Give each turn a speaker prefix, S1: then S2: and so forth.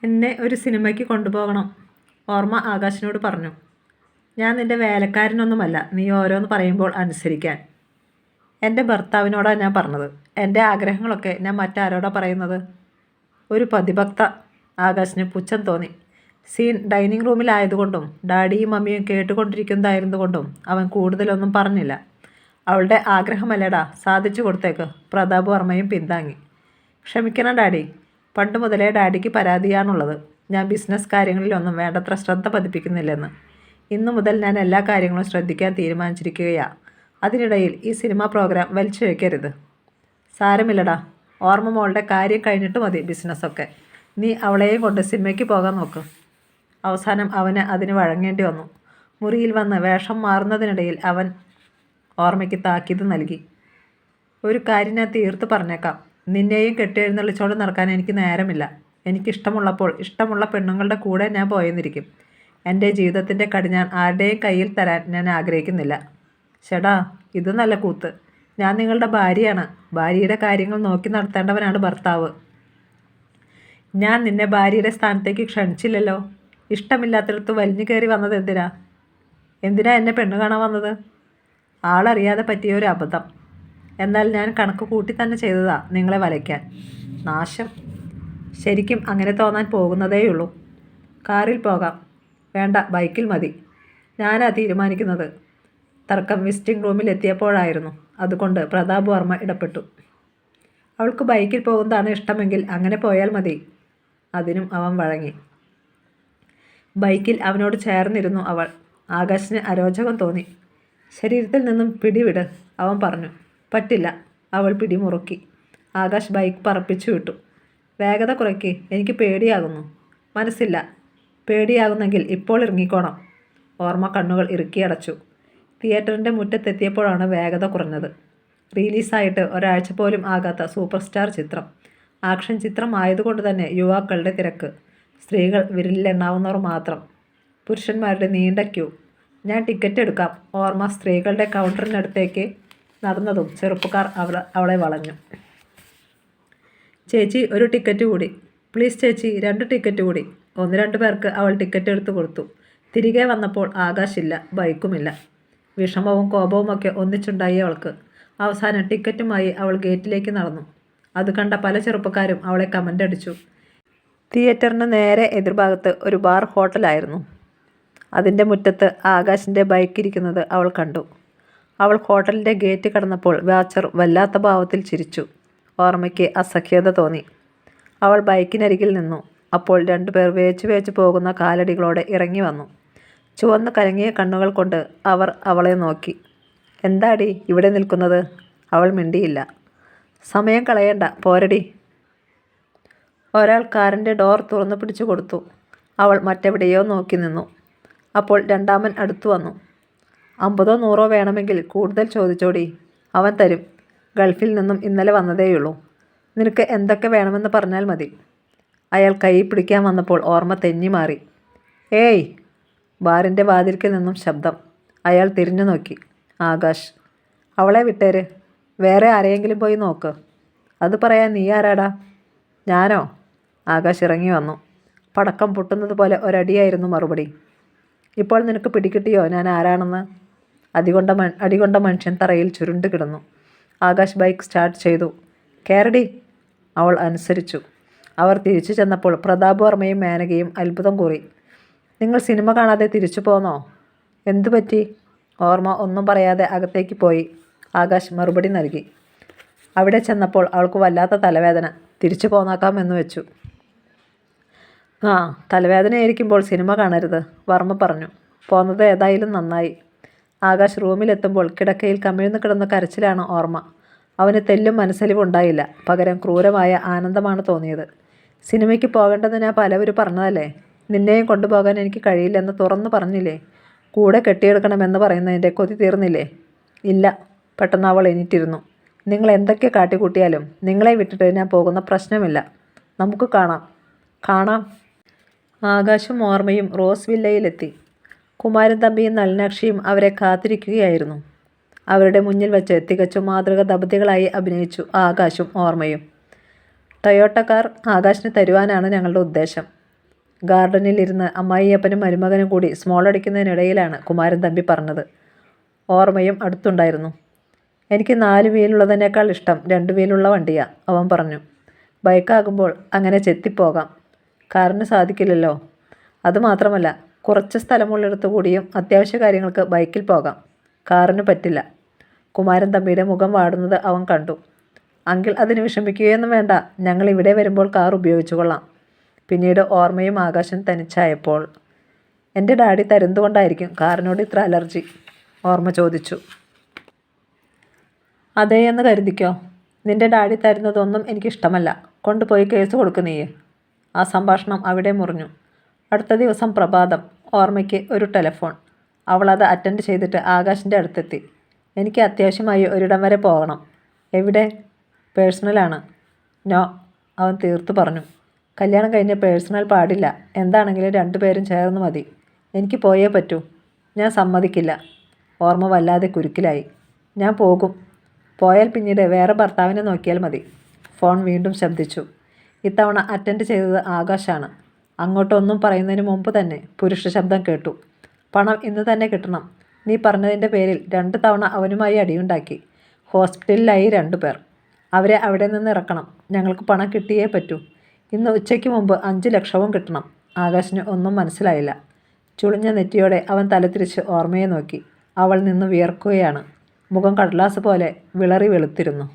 S1: എന്നെ ഒരു സിനിമയ്ക്ക് കൊണ്ടുപോകണം. ഓർമ്മ ആകാശിനോട് പറഞ്ഞു. ഞാൻ നിന്റെ വേലക്കാരനൊന്നുമല്ല നീ ഓരോന്ന് പറയുമ്പോൾ അനുസരിക്കാൻ. എൻ്റെ ഭർത്താവിനോടാണ് ഞാൻ പറഞ്ഞത്. എൻ്റെ ആഗ്രഹങ്ങളൊക്കെ ഞാൻ മറ്റാരോടാ പറയുന്നത്? ഒരു പതിഭക്ത. ആകാശിന് പുച്ഛം തോന്നി. സീൻ ഡൈനിങ് റൂമിലായതുകൊണ്ടും ഡാഡിയും മമ്മിയും കേട്ടുകൊണ്ടിരിക്കുന്നതായിരുന്നുകൊണ്ടും അവൻ കൂടുതലൊന്നും പറഞ്ഞില്ല. അവളുടെ ആഗ്രഹമല്ലേടാ, സാധിച്ചു കൊടുത്തേക്ക്. പ്രതാപ് വർമ്മയും പിന്താങ്ങി. ക്ഷമിക്കണം ഡാഡി, പണ്ട് മുതലേ ഡാഡിക്ക് പരാതിയാണുള്ളത്. ഞാൻ ബിസിനസ് കാര്യങ്ങളിലൊന്നും വേണ്ടത്ര ശ്രദ്ധ പതിപ്പിക്കുന്നില്ലെന്ന്. ഇന്നു മുതൽ ഞാൻ എല്ലാ കാര്യങ്ങളും ശ്രദ്ധിക്കാൻ തീരുമാനിച്ചിരിക്കുകയാ. അതിനിടയിൽ ഈ സിനിമ പ്രോഗ്രാം വലിച്ചു വയ്ക്കരുത്. സാരമില്ലടാ, ഓർമ്മ മോളുടെ കാര്യം കഴിഞ്ഞിട്ട് മതി ബിസിനസ്സൊക്കെ. നീ അവളെയും കൊണ്ട് സിനിമയ്ക്ക് പോകാൻ നോക്ക്. അവസാനം അവന് അതിന് വഴങ്ങേണ്ടി വന്നു. മുറിയിൽ വന്ന് വേഷം മാറുന്നതിനിടയിൽ അവൻ ഓർമ്മയ്ക്ക് താക്കീത് നൽകി. ഒരു കാര്യം ഞാൻ തീർത്ത് പറഞ്ഞേക്കാം. നിന്നെയും കെട്ടിയെഴുന്നള്ളിച്ചോണ്ട് നടക്കാൻ എനിക്ക് നേരമില്ല. എനിക്കിഷ്ടമുള്ളപ്പോൾ ഇഷ്ടമുള്ള പെണ്ണുങ്ങളുടെ കൂടെ ഞാൻ പോയെന്നിരിക്കും. എൻ്റെ ജീവിതത്തിൻ്റെ കടിഞ്ഞാൺ ആരുടെയും കയ്യിൽ തരാൻ ഞാൻ ആഗ്രഹിക്കുന്നില്ല. ചേടാ, ഇത് നല്ല കൂത്ത്. ഞാൻ നിങ്ങളുടെ ഭാര്യയാണ്. ഭാര്യയുടെ കാര്യങ്ങൾ നോക്കി നടത്തേണ്ടവനാണ് ഭർത്താവ്. ഞാൻ നിന്നെ ഭാര്യയുടെ സ്ഥാനത്തേക്ക് ക്ഷണിച്ചില്ലല്ലോ. ഇഷ്ടമില്ലാത്തിടത്ത് വലിഞ്ഞു കയറി വന്നത് എന്തിനാ എന്നെ പെണ്ണ് കാണാൻ വന്നത്? ആളറിയാതെ പറ്റിയ ഒരു അബദ്ധം. എന്നാൽ ഞാൻ കണക്ക് കൂട്ടി തന്നെ ചെയ്തതാ നിങ്ങളെ വലയ്ക്കാൻ. നാശം. ശരിക്കും അങ്ങനെ തോന്നാൻ പോകുന്നതേയുള്ളൂ. കാറിൽ പോകാം. വേണ്ട, ബൈക്കിൽ മതി. ഞാനാ തീരുമാനിക്കുന്നത്. തർക്കം വിസിറ്റിംഗ് റൂമിൽ എത്തിയപ്പോഴായിരുന്നു. അതുകൊണ്ട് പ്രതാപ് വർമ്മ ഇടപെട്ടു. അവൾക്ക് ബൈക്കിൽ പോകുന്നതാണ് ഇഷ്ടമെങ്കിൽ അങ്ങനെ പോയാൽ മതി. അതിനും അവൻ വഴങ്ങി. ബൈക്കിൽ അവനോട് ചേർന്നിരുന്നു അവൾ. ആകാശിന് അരോചകം തോന്നി. ശരീരത്തിൽ നിന്നും പിടിവിട്, അവൻ പറഞ്ഞു. പറ്റില്ല. അവൾ പിടിമുറുക്കി. ആകാശ് ബൈക്ക് പറപ്പിച്ചു വിട്ടു. വേഗത കുറയ്ക്ക്, എനിക്ക് പേടിയാകുന്നു. മനസ്സില്ല. പേടിയാകുന്നെങ്കിൽ ഇപ്പോൾ ഇറങ്ങിക്കോണം. ഓർമ്മ കണ്ണുകൾ ഇറുക്കിയടച്ചു. തിയേറ്ററിൻ്റെ മുറ്റത്തെത്തിയപ്പോഴാണ് വേഗത കുറഞ്ഞത്. റിലീസായിട്ട് ഒരാഴ്ച പോലും ആകാത്ത സൂപ്പർ സ്റ്റാർ ചിത്രം. ആക്ഷൻ ചിത്രം ആയതുകൊണ്ട് തന്നെ യുവാക്കളുടെ തിരക്ക്. സ്ത്രീകൾ വിരലിലെണ്ണാവുന്നവർ മാത്രം. പുരുഷന്മാരുടെ നീണ്ട ക്യൂ. ഞാൻ ടിക്കറ്റ് എടുക്കാം. ഓർമ്മ സ്ത്രീകളുടെ കൗണ്ടറിനടുത്തേക്ക് നടന്നതും ചെറുപ്പക്കാർ അവളെ വളഞ്ഞു. ചേച്ചി, ഒരു ടിക്കറ്റ് കൂടി. പ്ലീസ് ചേച്ചി, 2 ടിക്കറ്റ് കൂടി. 1-2 പേർക്ക് അവൾ ടിക്കറ്റ് എടുത്തു കൊടുത്തു. തിരികെ വന്നപ്പോൾ ആകാശില്ല, ബൈക്കുമില്ല. വിഷമവും കോപവുമൊക്കെ ഒന്നിച്ചുണ്ടായി അവൾക്ക്. അവസാനം ടിക്കറ്റുമായി അവൾ ഗേറ്റിലേക്ക് നടന്നു. അത് കണ്ട പല ചെറുപ്പക്കാരും അവളെ കമൻ്റ് അടിച്ചു. തിയേറ്ററിന് നേരെ എതിർഭാഗത്ത് ഒരു ബാർ ഹോട്ടലായിരുന്നു. അതിൻ്റെ മുറ്റത്ത് ആകാശിൻ്റെ ബൈക്ക് ഇരിക്കുന്നത് അവൾ കണ്ടു. അവൾ ഹോട്ടലിൻ്റെ ഗേറ്റ് കടന്നപ്പോൾ വാച്ചർ വല്ലാത്ത ഭാവത്തിൽ ചിരിച്ചു. ഓർമ്മയ്ക്ക് അസഹ്യത തോന്നി. അവൾ ബൈക്കിനരികിൽ നിന്നു. അപ്പോൾ 2 പേർ വേച്ചു പോകുന്ന കാലടികളോടെ ഇറങ്ങി വന്നു. ചുവന്ന് കലങ്ങിയ കണ്ണുകൾ കൊണ്ട് അവർ അവളെ നോക്കി. എന്താടി ഇവിടെ നിൽക്കുന്നത്? അവൾ മിണ്ടിയില്ല. സമയം കളയണ്ട, പോരടി. ഒരാൾ കാറിൻ്റെ ഡോർ തുറന്നു പിടിച്ചു കൊടുത്തു. അവൾ മറ്റെവിടെയോ നോക്കി നിന്നു. അപ്പോൾ രണ്ടാമൻ അടുത്തു വന്നു. 50 100 വേണമെങ്കിൽ കൂടുതൽ ചോദിച്ചോടി, അവൻ തരും. ഗൾഫിൽ നിന്നും ഇന്നലെ വന്നതേയുള്ളൂ. നിനക്ക് എന്തൊക്കെ വേണമെന്ന് പറഞ്ഞാൽ മതി. അയാൾ കൈ പിടിക്കാൻ വന്നപ്പോൾ ഓർമ്മ തെന്നി മാറി. ഏയ്! ബാറിൻ്റെ വാതിൽക്കൽ നിന്നും ശബ്ദം. അയാൾ തിരിഞ്ഞു നോക്കി. ആകാശ്. അവളെ വിട്ടേര്. വേറെ ആരെയെങ്കിലും പോയി നോക്ക്. അത് പറയാൻ നീ ആരാടാ? ഞാനോ? ആകാശ് ഇറങ്ങി വന്നു. പടക്കം പൊട്ടുന്നത് പോലെ ഒരടിയായിരുന്നു മറുപടി. ഇപ്പോൾ നിനക്ക് പിടികിട്ടിയോ ഞാൻ ആരാണെന്ന്? അടികൊണ്ട മനുഷ്യൻ തറയിൽ ചുരുണ്ട് കിടന്നു. ആകാശ് ബൈക്ക് സ്റ്റാർട്ട് ചെയ്തു. കേരടി. അവൾ അനുസരിച്ചു. അവർ തിരിച്ചു ചെന്നപ്പോൾ പ്രതാപ് വർമ്മയും മേനകയും അത്ഭുതം കൂറി. നിങ്ങൾ സിനിമ കാണാതെ തിരിച്ചു പോന്നോ? എന്തു പറ്റി? ഓർമ്മ ഒന്നും പറയാതെ അകത്തേക്ക് പോയി. ആകാശ് മറുപടി നൽകി. അവിടെ ചെന്നപ്പോൾ അവൾക്ക് വല്ലാത്ത തലവേദന. തിരിച്ചു പോന്നാക്കാം എന്ന് വെച്ചു. ആ, തലവേദനയായിരിക്കുമ്പോൾ സിനിമ കാണരുത്, വർമ്മ പറഞ്ഞു. പോന്നത് ഏതായാലും നന്നായി. ആകാശ് റൂമിലെത്തുമ്പോൾ കിടക്കയിൽ കമിഴ്ന്നു കിടന്ന കരച്ചിലാണ് ഓർമ്മ. അവന് തെല്ലും മനസ്സലിവ് ഉണ്ടായില്ല. പകരം ക്രൂരമായ ആനന്ദമാണ് തോന്നിയത്. സിനിമയ്ക്ക് പോകേണ്ടത് ഞാൻ പലവരും പറഞ്ഞതല്ലേ? നിന്നെയും കൊണ്ടുപോകാൻ എനിക്ക് കഴിയില്ലെന്ന് തുറന്നു പറഞ്ഞില്ലേ? കൂടെ കെട്ടിയെടുക്കണമെന്ന് പറയുന്നതിൻ്റെ കൊതി തീർന്നില്ലേ? ഇല്ല. പെട്ടെന്ന് അവൾ എണീറ്റിരുന്നു. നിങ്ങൾ എന്തൊക്കെ കാട്ടിക്കൂട്ടിയാലും നിങ്ങളെ വിട്ടിട്ട് ഞാൻ പോകുന്ന പ്രശ്നമില്ല. നമുക്ക് കാണാം. കാണാം. ആകാശും ഓർമ്മയും റോസ് വില്ലയിലെത്തി. കുമാരൻ തമ്പിയും നളിനാക്ഷിയും അവരെ കാത്തിരിക്കുകയായിരുന്നു. അവരുടെ മുന്നിൽ വെച്ച് തികച്ചും മാതൃക ദമ്പതികളായി അഭിനയിച്ചു ആകാശും ഓർമ്മയും. ടൊയോട്ട കാർ ആകാശിന് തരുവാനാണ് ഞങ്ങളുടെ ഉദ്ദേശം. ഗാർഡനിലിരുന്ന് അമ്മായിയപ്പനും മരുമകനും കൂടി സ്മോൾ അടിക്കുന്നതിനിടയിലാണ് കുമാരൻ തമ്പി പറഞ്ഞത്. ഓർമ്മയും അടുത്തുണ്ടായിരുന്നു. എനിക്ക് 4 വീലുള്ളതിനേക്കാൾ ഇഷ്ടം 2 വീലുള്ള വണ്ടിയാ, അവൻ പറഞ്ഞു. ബൈക്കാകുമ്പോൾ അങ്ങനെ ചെത്തിപ്പോകാം, കാറിന് സാധിക്കില്ലല്ലോ. അതുമാത്രമല്ല, കുറച്ച് സ്ഥലമുള്ളിടത്തു കൂടിയും അത്യാവശ്യ കാര്യങ്ങൾക്ക് ബൈക്കിൽ പോകാം, കാറിന് പറ്റില്ല. കുമാരൻ തമ്പിയുടെ മുഖം വാടുന്നത് അവൻ കണ്ടു. അങ്കിൾ അതിന് വിഷമിക്കുകയൊന്നും വേണ്ട, ഞങ്ങൾ ഇവിടെ വരുമ്പോൾ കാർ ഉപയോഗിച്ചു കൊള്ളാം. പിന്നീട് ഓർമ്മയും ആകാശം തനിച്ചായപ്പോൾ, എൻ്റെ ഡാഡി തരുന്നതുകൊണ്ടായിരിക്കും കാറിനോട് ഇത്ര അലർജി, ഓർമ്മ ചോദിച്ചു. അതേ എന്ന് കരുതിക്കോ. നിന്റെ ഡാഡി തരുന്നതൊന്നും എനിക്കിഷ്ടമല്ല. കൊണ്ടുപോയി കേസ് കൊടുക്കുന്നീ. ആ സംഭാഷണം അവിടെ മുറിഞ്ഞു. അടുത്ത ദിവസം പ്രഭാതം ഓർമ്മയ്ക്ക് ഒരു ടെലിഫോൺ. അവൾ അത് അറ്റൻഡ് ചെയ്തിട്ട് ആകാശിൻ്റെ അടുത്തെത്തി. എനിക്ക് അത്യാവശ്യമായി ഒരിടം വരെ പോകണം. എവിടെ? പേഴ്സണലാണ്. നോ, അവൻ തീർത്തു പറഞ്ഞു. കല്യാണം കഴിഞ്ഞ പേഴ്സണൽ പാടില്ല. എന്താണെങ്കിലും 2 പേരും ചേർന്ന് മതി. എനിക്ക് പോയേ പറ്റൂ. ഞാൻ സമ്മതിക്കില്ല. ഓർമ്മ വല്ലാതെ കുരുക്കിലായി. ഞാൻ പോകും. പോയാൽ പിന്നീട് വേറെ ഭർത്താവിനെ നോക്കിയാൽ മതി. ഫോൺ വീണ്ടും ശബ്ദിച്ചു. ഇത്തവണ അറ്റൻഡ് ചെയ്തത് ആകാശാണ്. അങ്ങോട്ടൊന്നും പറയുന്നതിന് മുമ്പ് തന്നെ പുരുഷ ശബ്ദം കേട്ടു. പണം ഇന്ന് തന്നെ കിട്ടണം. നീ പറഞ്ഞതിൻ്റെ പേരിൽ 2 തവണ അവനുമായി അടിയുണ്ടാക്കി. ഹോസ്പിറ്റലിലായി 2 പേർ. അവരെ അവിടെ നിന്ന് ഇറക്കണം. ഞങ്ങൾക്ക് പണം കിട്ടിയേ പറ്റൂ. ഇന്ന് ഉച്ചയ്ക്ക് മുമ്പ് 5 ലക്ഷവും കിട്ടണം. ആകാശിന് ഒന്നും മനസ്സിലായില്ല. ചുളിഞ്ഞ നെറ്റിയോടെ അവൻ തലതിരിച്ച് ഓർമ്മയെ നോക്കി. അവൾ നിന്ന് വിയർക്കുകയാണ്. മുഖം കടലാസ് പോലെ വിളറി വെളുത്തിരുന്നു.